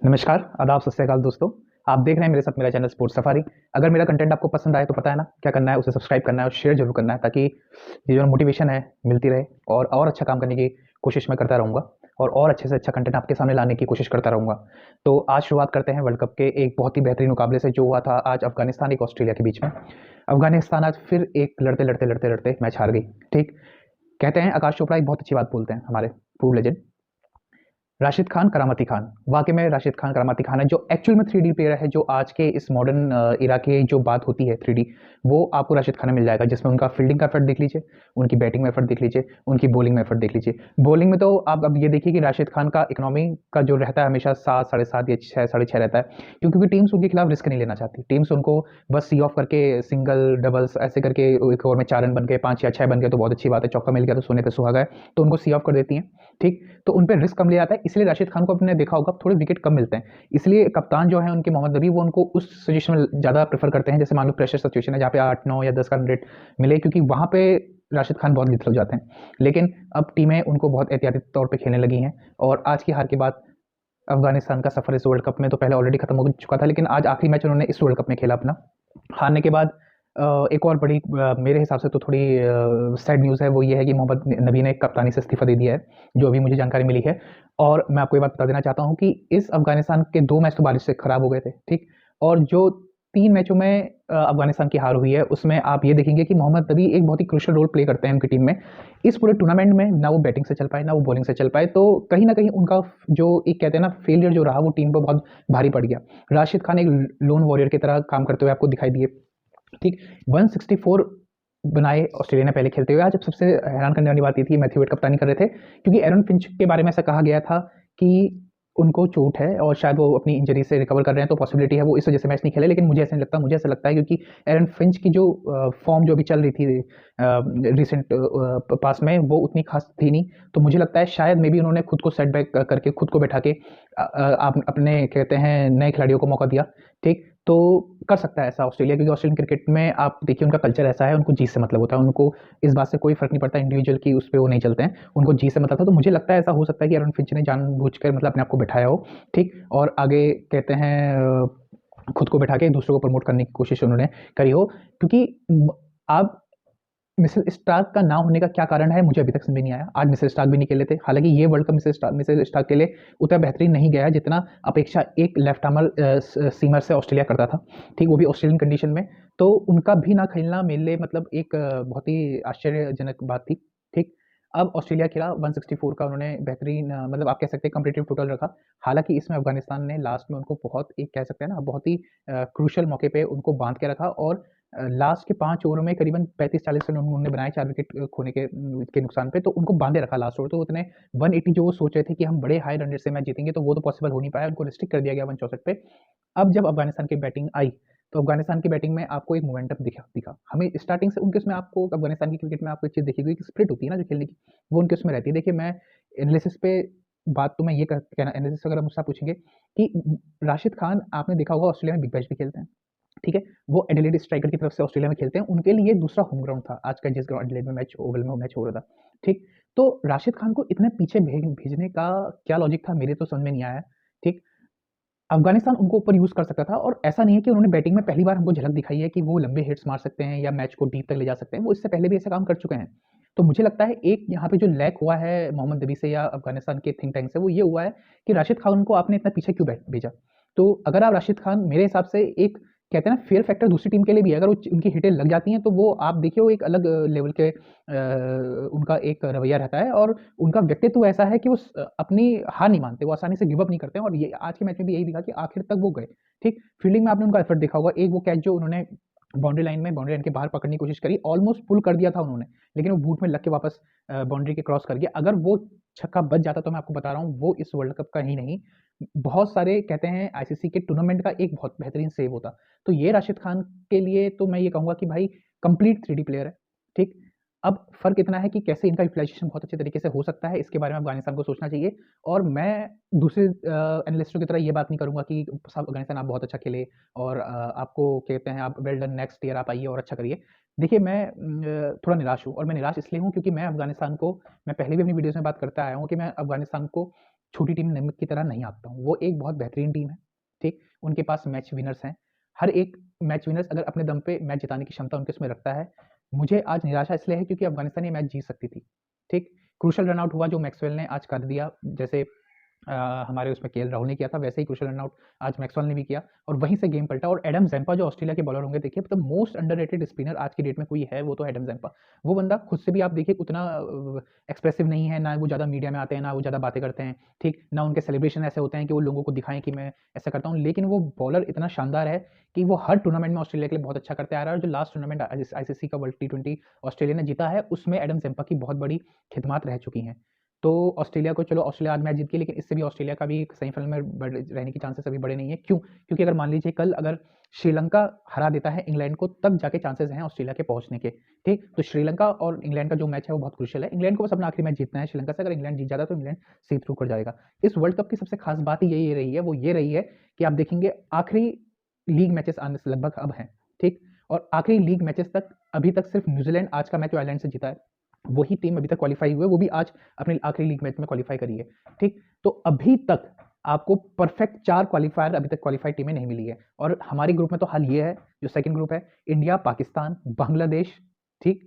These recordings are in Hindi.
नमस्कार, आदाब, सत श्री अकाल दोस्तों। आप देख रहे हैं मेरे साथ मेरा चैनल स्पोर्ट्स सफारी। अगर मेरा कंटेंट आपको पसंद आए तो पता है ना क्या करना है, उसे सब्सक्राइब करना है और शेयर ज़रूर करना है ताकि ये जो मोटिवेशन है मिलती रहे और अच्छा काम करने की कोशिश मैं करता रहूँगा और अच्छे से अच्छा कंटेंट आपके सामने लाने की कोशिश करता रहूँगा। तो आज शुरुआत करते हैं वर्ल्ड कप के एक बहुत ही बेहतरीन मुकाबले से जो हुआ था आज अफ़गानिस्तान एक ऑस्ट्रेलिया के बीच में। अफ़गानिस्तान आज फिर एक लड़ते मैच हार गई, ठीक? कहते हैं आकाश चोपड़ा एक बहुत अच्छी बात बोलते हैं हमारे पूर्व लेजेंड। राशिद खान करामती खान, वाकई में राशिद खान करामती खान है जो एक्चुअल में 3D प्लेयर है। जो आज के इस मॉडर्न इरा की जो बात होती है 3D, वो आपको राशिद खान में मिल जाएगा, जिसमें उनका फील्डिंग का एफर्ट देख लीजिए, उनकी बैटिंग में एफर्ट देख लीजिए, उनकी बॉलिंग में एफर्ट देख लीजिए। बॉलिंग में तो आप अब ये देखिए कि राशिद खान का इकोनॉमी का जो रहता है हमेशा 7, साढ़े 7 या 6, साढ़े 6 रहता है, क्योंकि टीम्स उनके खिलाफ रिस्क नहीं लेना चाहती। टीम्स उनको बस सी ऑफ करके सिंगल डबल्स ऐसे करके एक ओवर में 4 रन बन गए, 5 या 6 बन गए तो बहुत अच्छी बात है, चौका मिल गया तो सोने पे सुहागा है, तो उनको सी ऑफ कर देती हैं, ठीक? तो उन पे रिस्क कम लिया जाता है, इसलिए राशिद खान को आपने देखा होगा थोड़े विकेट कम मिलते हैं। इसलिए कप्तान जो है उनके मोहम्मद नबी, वो उनको उस सिचुएशन में ज़्यादा प्रेफर करते हैं, जैसे मान लो प्रेशर सिचुएशन है जहाँ पे 8, 9 या 10 का रन रेट मिले, क्योंकि वहाँ पे राशिद खान बहुत लिथल हो जाते हैं। लेकिन अब टीमें उनको बहुत एहतियाती तौर पे खेलने लगी हैं और आज की हार के बाद अफगानिस्तान का सफर इस वर्ल्ड कप में तो पहले ऑलरेडी खत्म हो चुका था, लेकिन आज आखिरी मैच उन्होंने इस वर्ल्ड कप में खेला अपना। हारने के बाद एक और बड़ी मेरे हिसाब से तो थोड़ी सैड न्यूज़ है, वो ये है कि मोहम्मद नबी ने कप्तानी से इस्तीफ़ा दे दिया है, जो अभी मुझे जानकारी मिली है। और मैं आपको ये बात बता देना चाहता हूँ कि इस अफ़गानिस्तान के 2 मैच तो बारिश से खराब हो गए थे, ठीक? और जो 3 मैचों में अफ़गानिस्तान की हार हुई है, उसमें आप ये देखेंगे कि मोहम्मद नबी एक बहुत ही क्रूशियल रोल प्ले करते हैं उनकी टीम में। इस पूरे टूर्नामेंट में ना वो बैटिंग से चल पाए, ना वो बॉलिंग से चल पाए, तो कहीं न कहीं उनका जो एक कहते हैं ना फेलियर जो रहा, वो टीम पे बहुत भारी पड़ गया। राशिद खान एक लोन वॉरियर की तरह काम करते हुए आपको दिखाई दिए, ठीक? 164 बनाए ऑस्ट्रेलिया ने पहले खेलते हुए। आज अब सबसे हैरान करने वाली बात ये थी, मैथ्यू वेड कप्तानी कर रहे थे, क्योंकि एरन फिंच के बारे में ऐसा कहा गया था कि उनको चोट है और शायद वो अपनी इंजरी से रिकवर कर रहे हैं, तो पॉसिबिलिटी है वो इस वजह से मैच नहीं खेले। लेकिन मुझे ऐसा नहीं लगता, मुझे ऐसा लगता है क्योंकि एरन फिंच की जो फॉर्म जो अभी चल रही थी रिसेंट पास में, वो उतनी खास थी नहीं। तो मुझे लगता है शायद मे बी उन्होंने खुद को सेटबैक करके, खुद को बैठा के आप अपने कहते हैं नए खिलाड़ियों को मौका दिया, ठीक? तो कर सकता है ऐसा ऑस्ट्रेलिया, क्योंकि ऑस्ट्रेलियन क्रिकेट में आप देखिए उनका कल्चर ऐसा है, उनको जीत से मतलब होता है, उनको इस बात से कोई फ़र्क नहीं पड़ता इंडिविजुअल की, उस पे वो नहीं चलते हैं, उनको जीत से मतलब था। तो मुझे लगता है ऐसा हो सकता है कि एरन फिंच ने जानबूझकर मतलब अपने आप को बिठाया हो, ठीक? और आगे कहते हैं खुद को बिठा के दूसरों को प्रमोट करने की कोशिश उन्होंने करी हो, क्योंकि आप मिचेल स्टार्क का ना होने का क्या कारण है, मुझे अभी तक समझ में नहीं आया। आज मिचेल स्टार्क भी नहीं खेले थे, हालाँकि ये वर्ल्ड कप मिचेल स्टार्क के लिए उतना बेहतरीन नहीं गया जितना अपेक्षा एक लेफ्ट आर्मर सीमर से ऑस्ट्रेलिया करता था, ठीक? वो भी ऑस्ट्रेलियन कंडीशन में। तो उनका भी ना खेलना मेरे लिए मतलब एक बहुत ही आश्चर्यजनक बात थी, ठीक? अब ऑस्ट्रेलिया खेला 164 का उन्होंने बेहतरीन मतलब आप कह सकते हैं कॉम्पिटिटिव टोटल रखा। हालाँकि इसमें अफ़गानिस्तान ने लास्ट में उनको बहुत एक कह सकते हैं ना बहुत ही क्रूशियल मौके पे उनको बाँध के रखा और लास्ट के 5 ओवरों में करीबन 35-40 रन उन्होंने बनाए 4 विकेट खोने के नुकसान पे, तो उनको बाँधे रखा लास्ट ओवर। तो उतने 180 जो वो सोच रहे थे कि हम बड़े हाई रन रेट से मैच जीतेंगे, तो वो तो पॉसिबल हो नहीं पाया, उनको रिस्ट्रिक्ट कर दिया गया 164 पे। अब जब अफ़गानिस्तान की बैटिंग आई, तो अफ़गानिस्तान की बैटिंग में आपको एक मोमेंटम दिखा। हमें स्टार्टिंग से उनके उसमें आपको अफ़गानिस्तान की क्रिकेट में आपको एक चीज़ दिखेगी कि स्प्रिट होती है ना जो खेलने की, वो उनके उसमें रहती है। देखिए मैं एनालिसिस पे बात तो मैं ये कहना एनालिसिस अगर मुझसे आप पूछेंगे कि राशिद खान आपने देखा होगा ऑस्ट्रेलिया में बिग बैश भी खेलते हैं। ठीक है? वो एडिलेड स्ट्राइकर की तरफ से ऑस्ट्रेलिया में खेलते हैं, उनके लिए दूसरा होम ग्राउंड था, आज का जिस ग्राउंड एडिलेड में मैच ओवल में वो मैच हो रहा था, ठीक? तो राशिद खान को इतने पीछे भेजने का क्या लॉजिक था, मेरे तो समझ में नहीं आया, ठीक? अफ़गानिस्तान उनको ऊपर यूज़ कर सकता था और ऐसा नहीं है कि उन्होंने बैटिंग में पहली बार हमको झलक दिखाई है कि वो लंबे हिट्स मार सकते हैं या मैच को डीप तक ले जा सकते हैं, वो इससे पहले भी ऐसे काम कर चुके हैं। तो मुझे लगता है एक यहाँ पे जो लैक हुआ है मोहम्मद नबी से या अफ़गानिस्तान के थिंक टैंक से, वो ये हुआ है कि राशिद खान को आपने इतना पीछे क्यों भेजा? तो अगर आप राशिद खान मेरे हिसाब से एक कहते हैं ना फ़ियर फैक्टर दूसरी टीम के लिए भी है, अगर वो उनकी हिटें लग जाती हैं, तो वो आप देखिए वो एक अलग लेवल के उनका एक रवैया रहता है और उनका व्यक्तित्व ऐसा है कि वो अपनी हार नहीं मानते, वो आसानी से गिव अप नहीं करते हैं और ये आज के मैच में भी यही दिखा कि आखिर तक वो गए, ठीक? फील्डिंग में आपने उनका एफर्ट देखा होगा, एक वो कैच जो उन्होंने बाउंड्री लाइन के बाहर पकड़ने की कोशिश करी, ऑलमोस्ट पुल कर दिया था उन्होंने, लेकिन वो बूट में लग के वापस बाउंड्री के क्रॉस कर गया। अगर वो छक्का बच जाता तो मैं आपको बता रहा हूँ, वो इस वर्ल्ड कप का ही नहीं, बहुत सारे कहते हैं आईसीसी के टूर्नामेंट का एक बहुत बेहतरीन सेव होता। तो ये राशिद खान के लिए तो मैं ये कहूँगा कि भाई कंप्लीट 3D प्लेयर है, ठीक? अब फ़र्क इतना है कि कैसे इनका यूटिलाइज़ेशन बहुत अच्छे तरीके से हो सकता है, इसके बारे में अफ़गानिस्तान को सोचना चाहिए और मैं दूसरे एनालिस्टों की तरह ये बात नहीं करूँगा कि सब अफ़गानिस्तान आप बहुत अच्छा खेले और आपको कहते हैं आप वेल डन नेक्स्ट ईयर आप आइए और अच्छा करिए। देखिए मैं थोड़ा निराश हूँ और मैं निराश इसलिए हूँ क्योंकि मैं पहले भी अपनी वीडियोज़ में बात करता आया हूँ कि मैं अफ़गानिस्तान को छोटी टीम की तरह नहीं आंकता हूँ। वो एक बहुत बेहतरीन टीम है, ठीक? उनके पास मैच विनर्स हैं। हर एक मैच विनर्स अगर अपने दम पे मैच जिताने की क्षमता उनके उसमें रखता है। मुझे आज निराशा इसलिए है क्योंकि अफ़गानिस्तान ये मैच जीत सकती थी, ठीक? क्रूशियल रन आउट हुआ जो मैक्सवेल ने आज कर दिया, जैसे हमारे उसमें केएल राहुल ने किया था, वैसे ही क्रूशियल रन आउट आज मैक्सवेल ने भी किया और वहीं से गेम पलटा। और एडम ज़ैम्पा जो ऑस्ट्रेलिया के बॉलर होंगे, देखिए मतलब मोस्ट अंडररेटेड स्पिनर आज की डेट में कोई है वो तो एडम ज़ैम्पा। वो बंदा खुद से भी आप देखिए उतना एक्सप्रेसिव नहीं है, ना वो ज़्यादा मीडिया में आते हैं, ना वो ज़्यादा बातें करते हैं, ठीक? ना उनके सेलिब्रेशन ऐसे होते हैं कि वो लोगों को दिखाएँ कि मैं ऐसा करता हूँ, लेकिन वो बॉलर इतना शानदार है कि वो हर टूर्नामेंट में ऑस्ट्रेलिया के लिए बहुत अच्छा करते आ रहा है। और जो लास्ट टूर्नामेंट आईसीसी का वर्ल्ड टी20 ऑस्ट्रेलिया ने जीता है, उसमें एडम ज़ैम्पा की बहुत बड़ी खिदमत रह चुकी हैं। तो ऑस्ट्रेलिया को चलो ऑस्ट्रेलिया आज मैच जीत गई, लेकिन इससे भी ऑस्ट्रेलिया का भी सेमीफाइनल में रहने की चांसेस अभी बड़े नहीं है। क्यों? क्योंकि अगर मान लीजिए कल अगर श्रीलंका हरा देता है इंग्लैंड को, तब जाके चांसेस हैं ऑस्ट्रेलिया के पहुंचने के, ठीक? तो श्रीलंका और इंग्लैंड का जो मैच है वो बहुत क्रूशियल है। इंग्लैंड को बस अपना आखिरी मैच जीतना है श्रीलंका से। अगर इंग्लैंड जीत जाता है तो इंग्लैंड सी थ्रू कर जाएगा। इस वर्ल्ड कप की सबसे खास बात ये रही है, वो ये रही है कि आप देखेंगे आखिरी लीग मैचेस आने से लगभग अब हैं, ठीक? और आखिरी लीग मैचेस तक अभी तक सिर्फ न्यूजीलैंड आज का मैच जो आयरलैंड से जीता है, वही टीम अभी तक क्वालीफाई हुई है, वो भी आज अपने आखिरी लीग मैच में क्वालीफाई करी है, ठीक? तो अभी तक आपको परफेक्ट 4 क्वालीफायर अभी तक क्वालीफाइड टीमें नहीं मिली है। और हमारे ग्रुप में तो हाल ये है, जो सेकंड ग्रुप है, इंडिया, पाकिस्तान, बांग्लादेश, ठीक?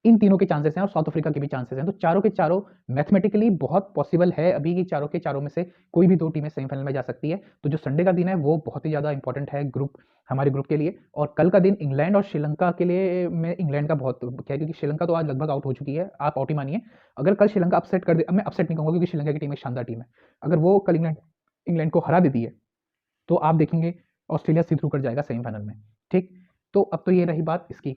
इन तीनों के चांसेस हैं और साउथ अफ्रीका के भी चांसेस हैं। तो चारों के चारों मैथमेटिकली बहुत पॉसिबल है अभी कि चारों के चारों में से कोई भी 2 टीमें सेमीफाइनल में जा सकती है। तो जो संडे का दिन है वो बहुत ही ज़्यादा इंपॉर्टेंट है हमारे ग्रुप के लिए। और कल का दिन इंग्लैंड और श्रीलंका के लिए में इंग्लैंड का बहुत क्या है, क्योंकि श्रीलंका तो आज लगभग आउट हो चुकी है, आप आउट ही मानिए। अगर कल श्रीलंका अपसेट कर दे, अब मैं अपसेट नहीं कहूँगा क्योंकि श्रीलंका की टीम एक शानदार टीम है। अगर वो कल इंग्लैंड इंग्लैंड को हरा देती है, तो आप देखेंगे ऑस्ट्रेलिया सी थ्रू कर जाएगा सेमीफाइनल में, ठीक? तो अब तो ये रही बात इसकी।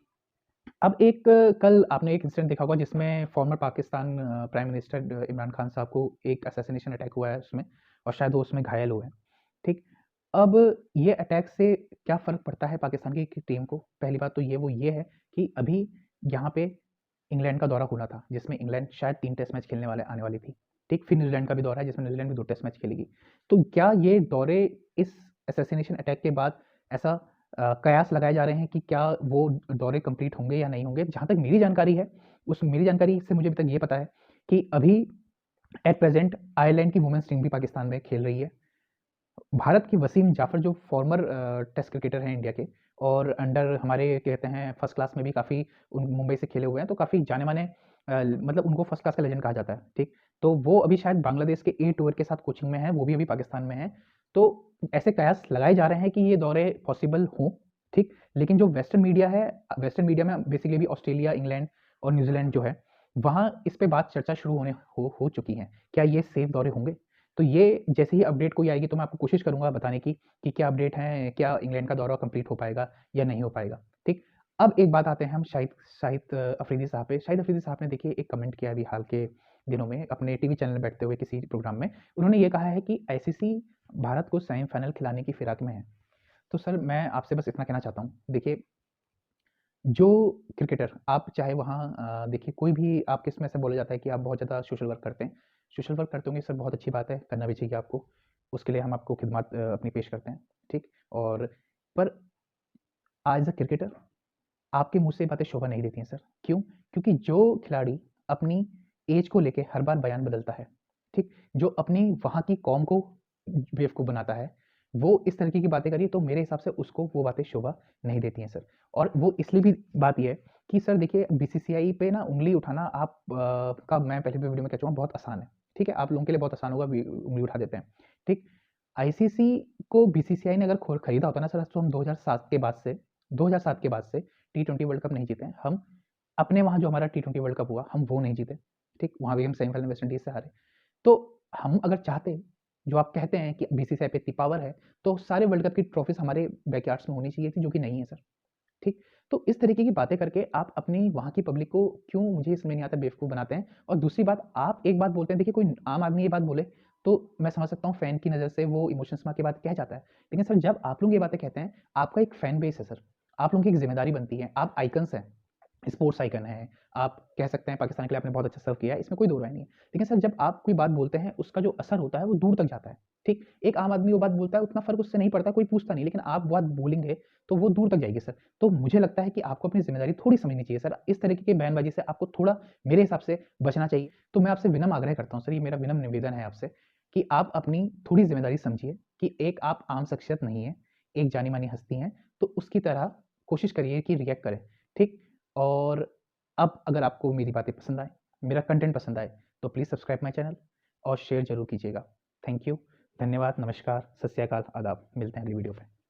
अब एक कल आपने एक इंसिडेंट देखा होगा जिसमें farmer Pakistan prime minister Imran Khan साहब को एक असैसिनेशन अटैक हुआ है उसमें, और शायद वो उसमें घायल हुए हैं, ठीक? अब ये अटैक से क्या फ़र्क पड़ता है पाकिस्तान की टीम को? पहली बात तो ये है कि अभी यहाँ पे इंग्लैंड का दौरा होना था, जिसमें इंग्लैंड शायद 3 टेस्ट मैच खेलने वाले आने वाली थी, ठीक? फिर न्यूज़ीलैंड का भी दौरा है जिसमें न्यूज़ीलैंड भी 2 टेस्ट मैच खेलेगी। तो क्या ये दौरे इस असैसिनेशन अटैक के बाद ऐसा कयास लगाए जा रहे हैं कि क्या वो दौरे कंप्लीट होंगे या नहीं होंगे? जहाँ तक मेरी जानकारी है, उस मेरी जानकारी से मुझे अभी तक ये पता है कि अभी एट प्रेज़ेंट आयरलैंड की वुमेन्स टीम भी पाकिस्तान में खेल रही है। भारत की वसीम जाफ़र जो फॉर्मर टेस्ट क्रिकेटर हैं इंडिया के, और अंडर हमारे कहते हैं फर्स्ट क्लास में भी काफ़ी मुंबई से खेले हुए हैं, तो काफ़ी जाने-माने मतलब उनको फर्स्ट क्लास का लेजेंड कहा जाता है, ठीक? तो वो अभी शायद बांग्लादेश के ए टूर के साथ कोचिंग में हैं, वो भी अभी पाकिस्तान में हैं। तो ऐसे कयास लगाए जा रहे हैं कि ये दौरे पॉसिबल हों, ठीक? लेकिन जो वेस्टर्न मीडिया है, वेस्टर्न मीडिया में बेसिकली अभी ऑस्ट्रेलिया, इंग्लैंड और न्यूज़ीलैंड जो है, वहाँ इस पे बात चर्चा शुरू हो चुकी है। क्या ये सेफ दौरे होंगे? तो ये जैसे ही अपडेट कोई आएगी तो मैं आपको कोशिश करूँगा बताने की कि क्या अपडेट है, क्या इंग्लैंड का दौरा कंप्लीट हो पाएगा या नहीं हो पाएगा, ठीक? अब एक बात आते हैं हम शाहिद शाहिद अफरीदी साहब पे। शाहिद अफरीदी साहब ने देखिए एक कमेंट किया अभी हाल के दिनों में अपने टीवी चैनल में बैठते हुए किसी प्रोग्राम में। उन्होंने ये कहा है कि आईसीसी भारत को सेमीफाइनल खिलाने की फिराक में है। तो सर मैं आपसे बस इतना कहना चाहता हूँ, देखिए जो क्रिकेटर आप चाहे वहाँ देखिए कोई भी आपके इसमें ऐसा बोला जाता है कि आप बहुत ज़्यादा सोशल वर्क करते हैं। सोशल वर्क करते होंगे सर, बहुत अच्छी बात है, करना भी चाहिए आपको। उसके लिए हम आपको खिदमत अपनी पेश करते हैं, ठीक? और पर एज़ अ क्रिकेटर आपके मुँह से ये बातें शोभा नहीं देती हैं सर। क्यों? क्योंकि जो खिलाड़ी अपनी ऐज को लेके हर बार बयान बदलता है, ठीक? जो अपनी वहाँ की कौम को बेवकूफ़ बनाता है, वो इस तरीके की बातें करी तो मेरे हिसाब से उसको वो बातें शोभा नहीं देती हैं सर। और वो इसलिए भी बात ये है कि सर देखिए बीसीसीआई पे ना उँगली उठाना आप का मैं पहले भी वीडियो में कह चुका हूँ बहुत आसान है, ठीक है? आप लोगों के लिए बहुत आसान होगा, उँगली उठा देते हैं, ठीक? आईसीसी को बीसीसीआई ने अगर खरीदा होता ना सर, तो हम 2007 के बाद से टी20 वर्ल्ड कप नहीं जीते हैं। हम अपने वहाँ जो हमारा टी20 वर्ल्ड कप हुआ, हम वो नहीं जीते, ठीक? वहाँ भी हम सेमीफाइनल में वेस्ट इंडीज़ से हारे। तो हम अगर चाहते, जो आप कहते हैं कि बीसीसीआई पे इतनी पावर है, तो सारे वर्ल्ड कप की ट्रॉफीज़ हमारे बैकयार्ड्स में होनी चाहिए थी, जो कि नहीं है सर, ठीक? तो इस तरीके की बातें करके आप अपनी वहाँ की पब्लिक को क्यों, मुझे समझ नहीं आता, बेवकूफ़ बनाते हैं। और दूसरी बात, आप एक बात बोलते हैं, देखिए कोई आम आदमी ये बात बोले, तो मैं समझ सकता हूँ फैन की नज़र से वो इमोशंस में आके बात कह जाता है। लेकिन सर जब आप लोग ये बातें कहते हैं, आपका एक फैन बेस है सर, आप लोगों की एक ज़िम्मेदारी बनती है, आप आइकन्स हैं। स्पोर्ट्स आइकन है, आप कह सकते हैं पाकिस्तान के लिए आपने बहुत अच्छा सर्व किया है, इसमें कोई दो राय नहीं है। लेकिन सर जब आप कोई बात बोलते हैं, उसका जो असर होता है वो दूर तक जाता है, ठीक? एक आम आदमी वो बात बोलता है, उतना फ़र्क उससे नहीं पड़ता, कोई पूछता नहीं, लेकिन आप वो बात बोलेंगे, तो वो दूर तक जाएगी सर। तो मुझे लगता है कि आपको अपनी ज़िम्मेदारी थोड़ी समझनी चाहिए सर। इस तरीके की बयानबाज़ी से आपको थोड़ा मेरे हिसाब से बचना चाहिए। तो मैं आपसे विनम्र आग्रह करता हूँ सर, ये मेरा विनम्र निवेदन है आपसे कि आप अपनी थोड़ी ज़िम्मेदारी समझिए कि एक आप आम शख्सियत नहीं हैं, एक जानी-मानी हस्ती हैं, तो उसकी तरह कोशिश करिए कि रिएक्ट करें, ठीक? और अब अगर आपको मेरी बातें पसंद आएँ, मेरा कंटेंट पसंद आए, तो प्लीज़ सब्सक्राइब माय चैनल और शेयर ज़रूर कीजिएगा। थैंक यू, धन्यवाद, नमस्कार, सत श्री अकाल, आदाब। मिलते हैं अगली वीडियो पे।